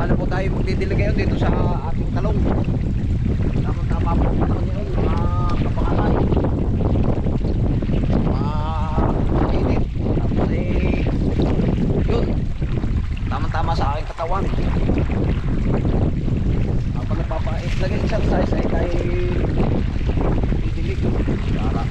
Bali po tayo magdidilig ngayon dito sa ating talong. Tama po ang panahon ngayon, mga kapangalay. Mainit. Tapos yun. Tama sa aking katawan. Kapag nagpapait, nag-exercise ay tayo didilig. Para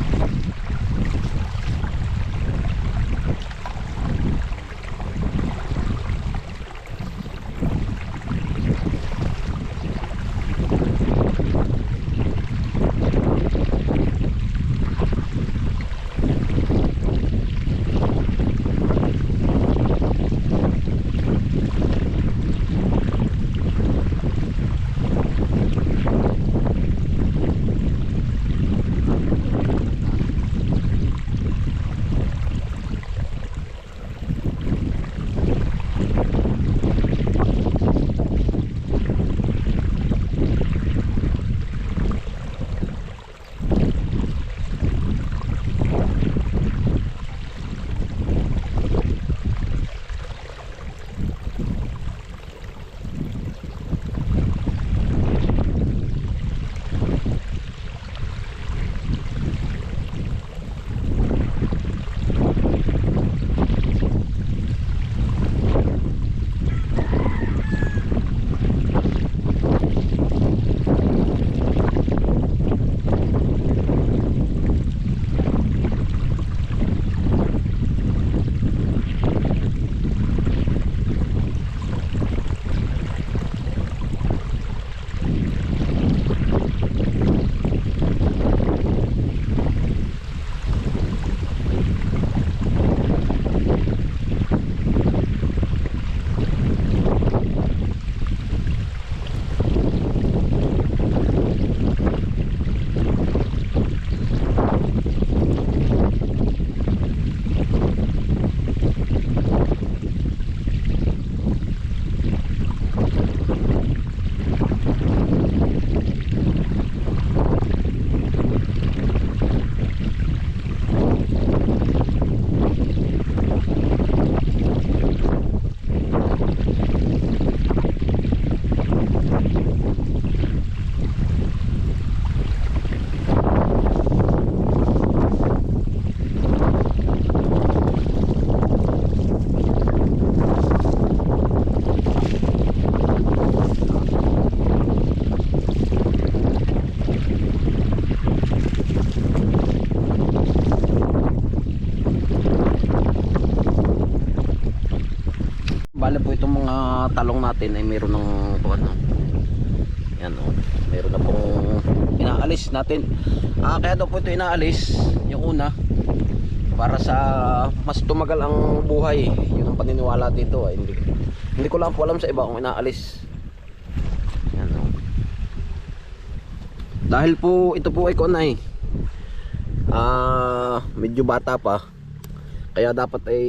bale po itong mga talong natin ay mayroon ng ano. Yan oh. Mayroon na pong inaalis natin. Kaya daw po ito inaalis yung una para sa mas tumagal ang buhay. Yun ang paniniwala dito ay hindi ko lang po alam sa iba kung inaalis. Yan oh. Dahil po ito po ay kunay. Medyo bata pa. Kaya dapat ay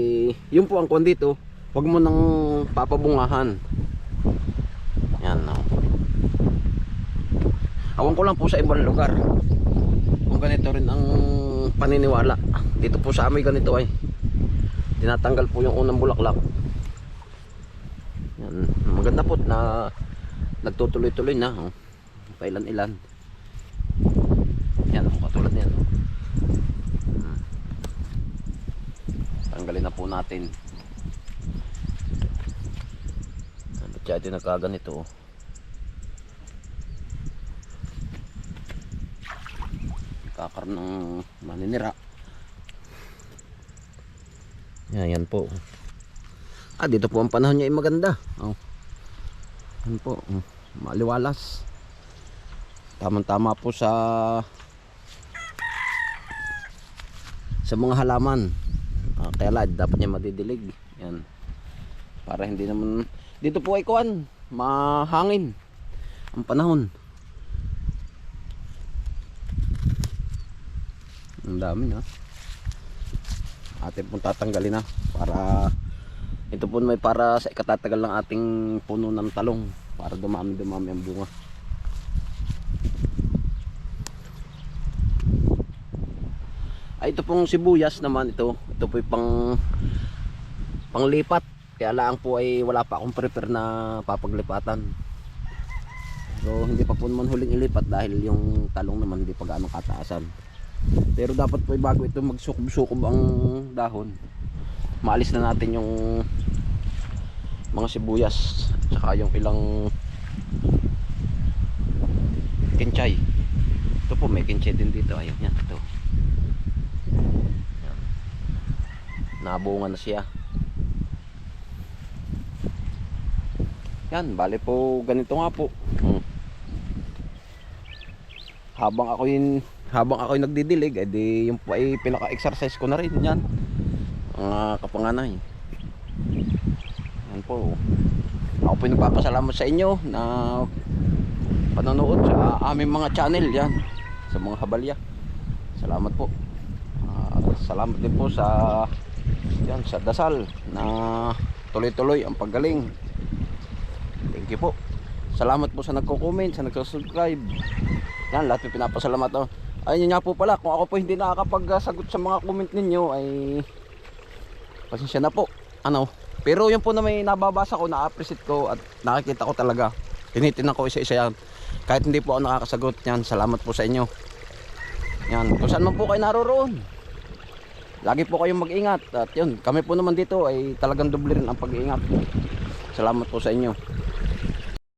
yun po ang kon dito. Huwag mo nang papabungahan. Yan no. Awan ko lang po sa ibang lugar kung ganito rin ang paniniwala. Dito po sa amin ganito ay tinatanggal po yung unang bulaklak. Yan. Maganda po na nagtutuloy-tuloy na oh. Pailan-ilan. Yan oh, katulad yan oh. Tanggalin na po natin. Kaya din nagkaganito oh. Kakaroon ng maninira. Yan po. Dito po ang panahon niya ay maganda oh. Yan po oh. Maliwalas. Tamang-tama po sa mga halaman. Kaya dapat niya madidilig. Yan. Para hindi naman dito po ay kuwan, mahangin ang panahon. Ang dami na. Atin pong tatanggalin na para ito po may para sa ikatatagal ng ating puno ng talong para dumami ang bunga. Ito pong sibuyas naman ito po ay panglipat Kaya lang po ay wala pa akong prepare na papaglipatan. So hindi pa po naman huling ilipat dahil yung talong naman hindi pa gaano kataasan. Pero dapat po bago ito magsukob-sukob ang dahon, maalis na natin yung mga sibuyas tsaka yung ilang kinchay. Ito po may kinchay din dito. Ayun yan, ito. Yan. Nabunga na siya. Yan, bale po ganito nga po. Habang ako nagdidilig, edi yung po ay pinaka-exercise ko na rin yan. Mga kapanganay. Yan po. Ako po nagpapasalamat sa inyo na panonood sa aming mga channel yan, sa mga habalya. Salamat po. Salamat din po sa yan, sa dasal na tuloy-tuloy ang paggaling. Thank you po. Salamat po sa nagko-comment, sa nagko-subscribe. Yan, lahat yung pinapasalamat. Ayun nga po pala, kung ako po hindi nakakapagsagot sa mga comment ninyo ay pasensya na po. Pero yun po na may nababasa ko, na-appreciate ko at nakikita ko talaga. Tinitingnan ko isa-isa yan. Kahit hindi po ako nakakasagot yan, salamat po sa inyo. Yan, kung saan man po kayo naroroon, lagi po kayong mag-ingat. At yun, kami po naman dito ay talagang doble rin ang pag-iingat. Salamat po sa inyo.